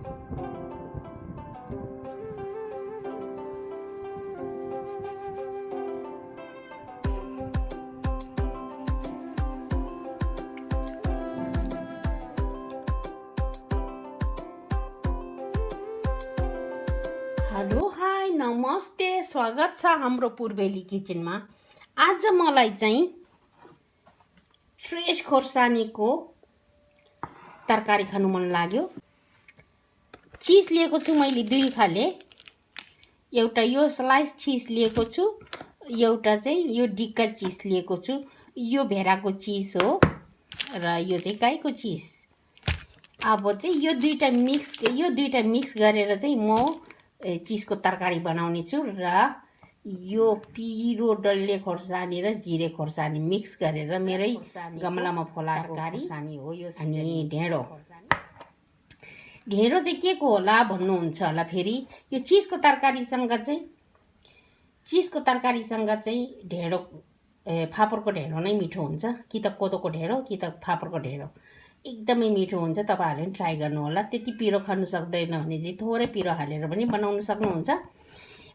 Hello hi नमस्ते, स्वागत छ हाम्रो पूर्वेली किचनमा। आज मलाई चाहिँ फ्रेश खोर्सानीको तरकारी खानु मन लाग्यो। चीज लिएको छु मैले 2 खाले। एउटा यो स्लाइस चीज लिएको छु, एउटा चाहिँ यो डिक्का चीज लिएको छु। यो भेराको चीज हो र यो चाहिँ गाईको चीज। अब चाहिँ यो दुईटा मिक्स गरेर चाहिँ म चीजको तरकारी बनाउने छु र यो पिरो डल्ले खोर्सानी र जिरे खोर्सानी मिक्स गरेर मेरै गमलामा फलाएको खोर्सानी हो यो। अनि ढेँडो चाहिँ के को होला भन्नुहुन्छ होला। फेरि यो चीजको तरकारीसँग चाहिँ ढेँडो फापरको ढेँडो नै मिठो हुन्छ, कि त कोदोको ढेँडो कि त फापरको ढेँडो एकदमै मिठो हुन्छ। तपाईहरुले पनि ट्राई गर्नु होला। त्यति पिरो खानु सक्दैन भने चाहिँ थोरै पिरो हालेर पनि बनाउन सक्नुहुन्छ।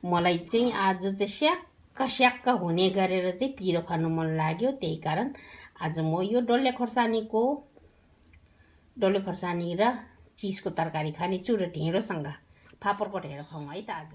मलाई चाहिँ आज चाहिँ स्याक्क हुने गरेर चाहिँ पिरो खानु मन लाग्यो, त्यही कारण आज म यो डल्ले खोर्सानी र चीजको तरकारी खाने छु र ढेँडोसँग फापरको ढेँडो खाउँ है त आज।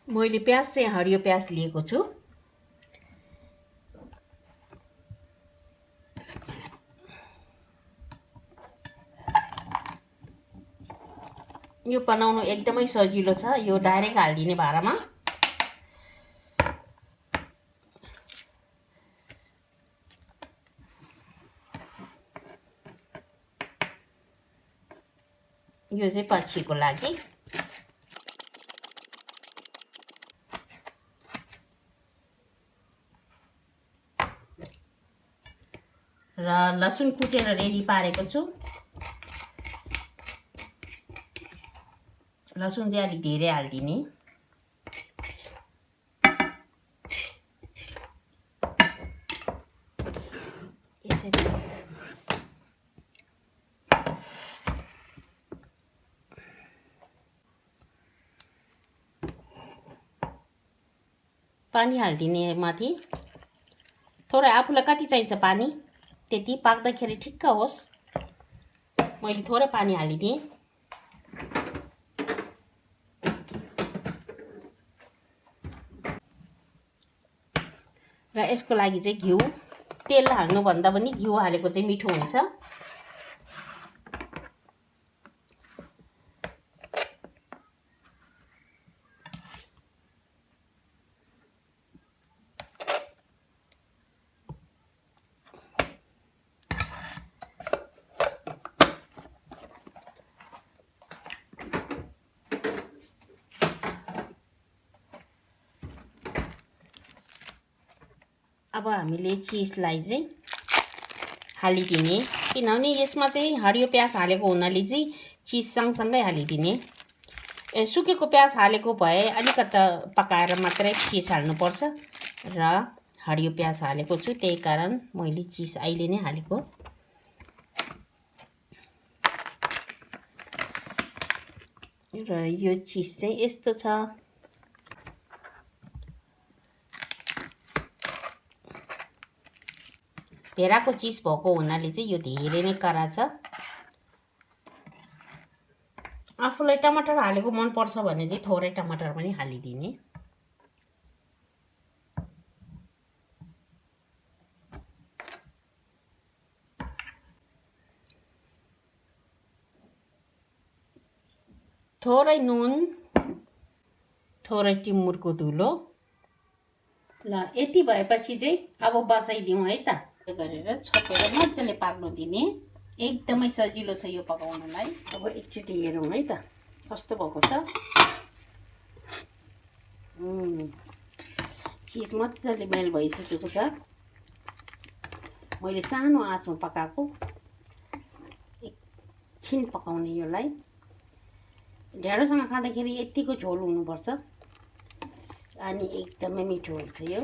मैले प्याज चाहिँ हरियो प्याज लिएको छु। यो बनाउनु एकदमै सजिलो छ। यो डाइरेक्ट हाल्दिने भाँडामा। यो चाहिँ पछिको लागि। र लसुन कुटेर रेडी पारेको छु। लसुन चाहिँ अलि धेरै हाल्दिने। यसरी पानी हाल्दिने माथि। थोरै आफूलाई कति चाहिन्छ पानी त्यति पाक्दाखेरि ठिक्क होस्। मैले थोरै पानी हालिदिएँ। र यसको लागि चाहिँ घिउ, तेल हाल्नुभन्दा पनि घिउ हालेको चाहिँ मिठो हुन्छ। अब हामीले चीजलाई चाहिँ हालिदिने, किनभने यसमा चाहिँ हरियो प्याज हालेको हुनाले चाहिँ चीज सँगसँगै हालिदिने। सुकेको प्याज हालेको भए अलिकति पकाएर मात्रै चीज हाल्नुपर्छ र हरियो प्याज हालेको छु, त्यही कारण मैले चीज अहिले नै हालेको। र यो चीज चाहिँ यस्तो छ। भेराको चीज भएको हुनाले चाहिँ यो धेरै नै कडा छ। आफूलाई टमाटर हालेको मन पर्छ भने चाहिँ थोरै टमाटर पनि हालिदिने। थोरै नुन, थोरै टिमुरको धुलो। ल यति भएपछि चाहिँ अब बसाइदिउँ है त। गरेर छोपेर मजाले पाक्नु दिने। एकदमै सजिलो छ यो पकाउनलाई। अब एकचोटि हेरौँ है त कस्तो भएको छ। चीज मजाले मेल भइसकेको छ। मैले सानो आँचमा पकाएको। एकछिन पकाउने यसलाई। ढेँडोसँग खाँदाखेरि यतिको झोल हुनुपर्छ अनि एकदमै मिठो हुन्छ। यो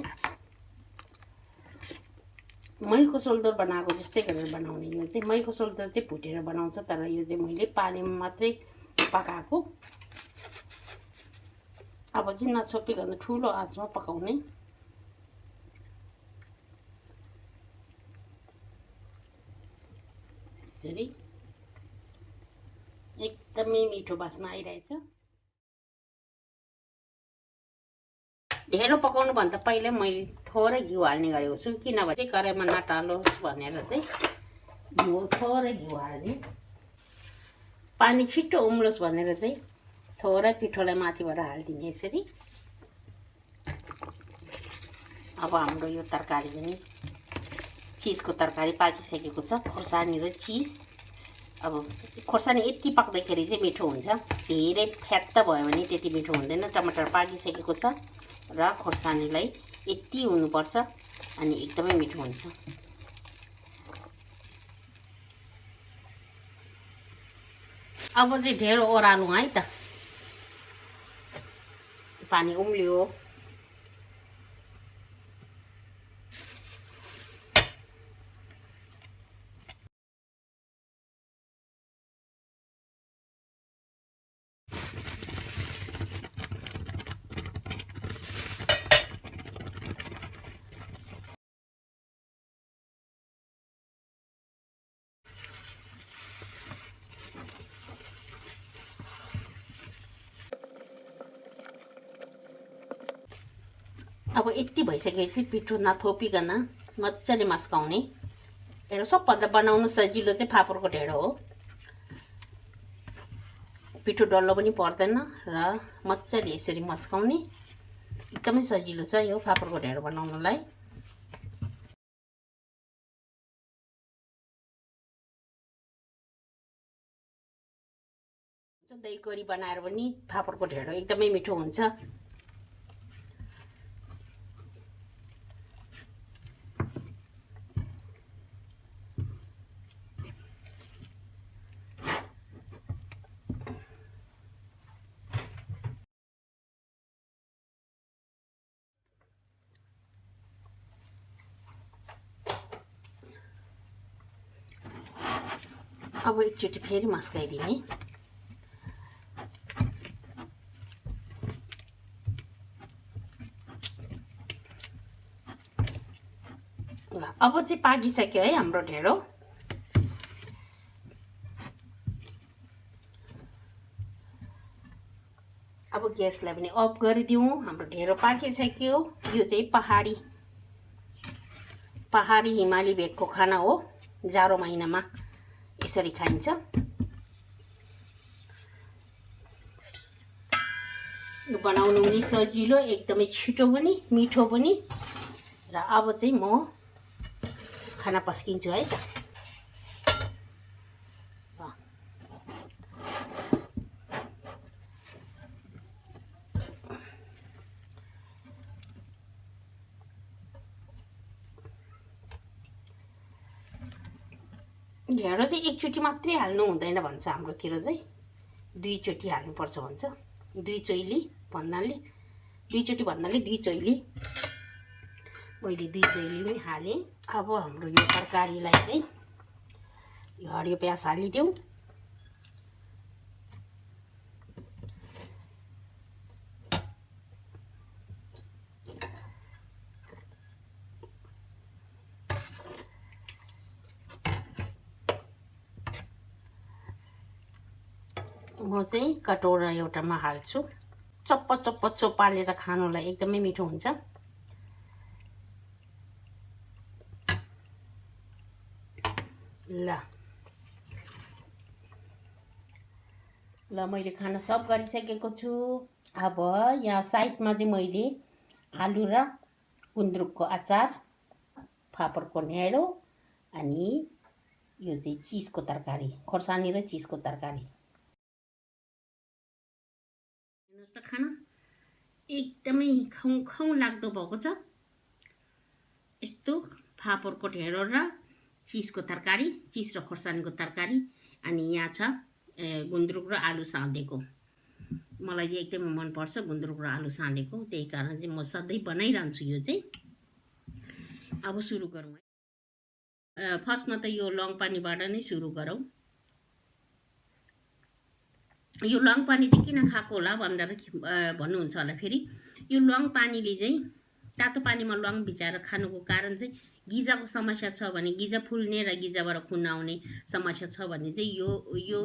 महीको सोल्दर बनाएको जस्तै गरेर बनाउने। यो चाहिँ महीको सोल्दर चाहिँ भुटेर बनाउँछ, तर यो चाहिँ मैले पानीमा मात्रै पकाएको। अब चाहिँ नछोपिकन ठुलो आँचमा पकाउने। यसरी एकदमै मिठो बास्ना आइरहेछ। ढेँडो पकाउनु भन्दा पहिला मैले थोरै घिउ हाल्ने गरेको छु, किनभने कराईमा नटालोस् भनेर चाहिँ थोरै घिउ हाल्ने। पानी छिट्टो उम्लोस् भनेर चाहिँ थोरै पिठोलाई माथिबाट हालिदिने यसरी। अब हाम्रो यो तरकारी पनि चिजको तरकारी पाकिसकेको छ, खोर्सानी र चिज। अब खोर्सानी यति पाक्दाखेरि चाहिँ मिठो हुन्छ, धेरै फ्यात्त भयो भने त्यति मिठो हुँदैन। टमाटर पाकिसकेको छ र खोर्सानीलाई यति हुनुपर्छ अनि एकदमै मिठो हुन्छ। अब चाहिँ ढेँडो ओह्रालौँ है त। पानी उम्लियो। अब यति भइसकेपछि पिठो नथोपिकन मजाले मस्काउने। ढेँडो सबभन्दा बनाउनु सजिलो चाहिँ फापरको ढेँडो हो। पिठो डल्लो पनि पर्दैन र मजाले यसरी मस्काउने। एकदमै सजिलो छ यो फापरको ढेँडो बनाउनलाई। दही करी बनाएर पनि फापरको ढेँडो एकदमै मिठो हुन्छ। अब एकचोटि फेरि मस्काइदिने। ल अब चाहिँ पाकिसक्यो है हाम्रो ढेँडो। अब ग्यासलाई पनि अफ गरिदिउँ। हाम्रो ढेँडो पाकिसक्यो। यो चाहिँ पहाडी हिमाली भेगको खाना हो। जाडो महिनामा यसरी खाइन्छ। यो बनाउनु पनि सजिलो, एकदमै छिटो पनि मिठो पनि। र अब चाहिँ म खाना पस्किन्छु है त। ढेँडो चाहिँ एकचोटि मात्रै हाल्नु हुँदैन भन्छ हाम्रोतिर चाहिँ, दुईचोटि हाल्नुपर्छ भन्छ। दुईचोइली भन्नाले दुई चोइली। मैले दुई चोइली पनि हालेँ। अब हाम्रो यो तरकारीलाई चाहिँ यो हरियो प्याज हालिदिउँ। म चाहिँ कटोरा एउटामा हाल्छु। चप्प चोपालेर खानुलाई एकदमै मिठो हुन्छ। ल मैले खाना सर्भ गरिसकेको छु। अब यहाँ साइडमा चाहिँ मैले आलु र गुन्द्रुकको अचार, फापरको ढेँडो अनि यो चाहिँ चिजको तरकारी, खोर्सानी र चिजको तरकारी। हेर्नुहोस् त खाना एकदमै खाउँ लाग्दो भएको छ। यस्तो फापरको ढेँडो र चिजको तरकारी, चिज र खोर्सानीको तरकारी अनि यहाँ छ गुन्द्रुक र आलु साँधेको। मलाई चाहिँ एकदमै मनपर्छ गुन्द्रुक र आलु साँधेको, त्यही कारण चाहिँ म सधैँ बनाइरहन्छु यो चाहिँ। अब सुरु गरौँ है। फर्स्टमा त यो लङ पानीबाट नै सुरु गरौँ। यो लङ पानी चाहिँ किन खाएको होला भन्दा भन्नुहुन्छ होला फेरि। यो लङ पानीले चाहिँ तातो पानीमा लङ भिजाएर खानुको कारण चाहिँ गिजाको समस्या छ भने, गिजा फुल्ने र गिजाबाट खुन आउने समस्या छ भने चाहिँ यो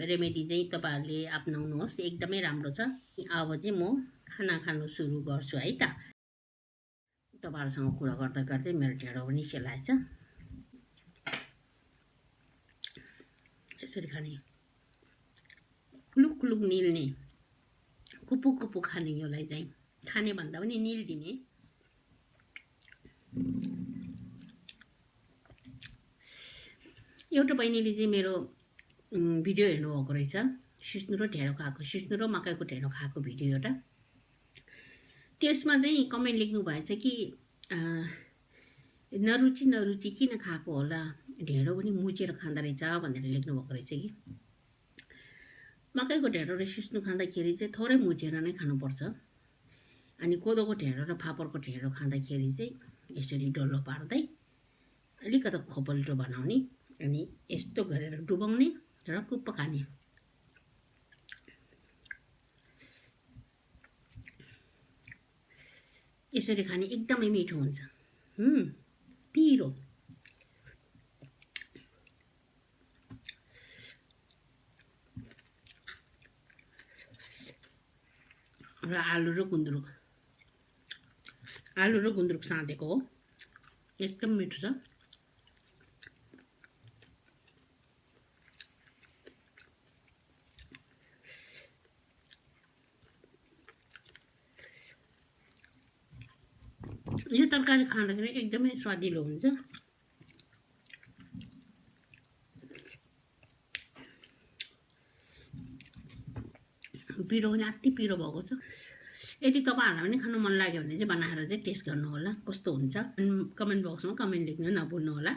रेमेडी चाहिँ तपाईँहरूले अपनाउनुहोस्, एकदमै राम्रो छ। अब चाहिँ म खाना खानु सुरु गर्छु है त। तपाईँहरूसँग कुरा गर्दा गर्दै मेरो ढेँडो पनि सेलाएछ। यसरी खाने, कुलुक कुलुक निल्ने, कुपु कुपु खाने, यसलाई चाहिँ खाने भन्दा पनि निल्दिने। एउटा बहिनीले चाहिँ मेरो भिडियो हेर्नुभएको रहेछ, सिस्नु र ढेँडो खाएको, सिस्नु र मकैको ढेँडो खाएको भिडियो एउटा। त्यसमा चाहिँ कमेन्ट लेख्नु भएछ कि नरुचि किन खाएको होला, ढेँडो पनि मुचेर खाँदो रहेछ भनेर लेख्नुभएको रहेछ कि। मकैको ढेँडो र सिस्नु खाँदाखेरि चाहिँ थोरै मुचेर नै खानुपर्छ। अनि कोदोको ढेँडो र फापरको ढेँडो खाँदाखेरि चाहिँ यसरी डल्लो पार्दै अलिकति खोपल्टो बनाउने, अनि यस्तो गरेर डुबाउने र कुप्प खाने। यसरी खाने एकदमै मिठो हुन्छ। पिरो र आलु र गुन्द्रुक साँधेको हो, एकदम मिठो छ। यो तरकारी खाँदाखेरि एकदमै स्वादिलो हुन्छ। पिरो पनि अति पिरो भएको छ। यदि तपाईँहरूलाई पनि खानु मन लाग्यो भने चाहिँ बनाएर चाहिँ टेस्ट गर्नु होला कस्तो हुन्छ। कमेन्ट बक्समा कमेन्ट लेख्नु नभुल्नु होला।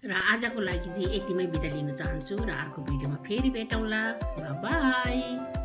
र आजको लागि चाहिँ यतिमै बिदा लिन चाहन्छु र अर्को भिडियोमा फेरि भेटौँला। बाई।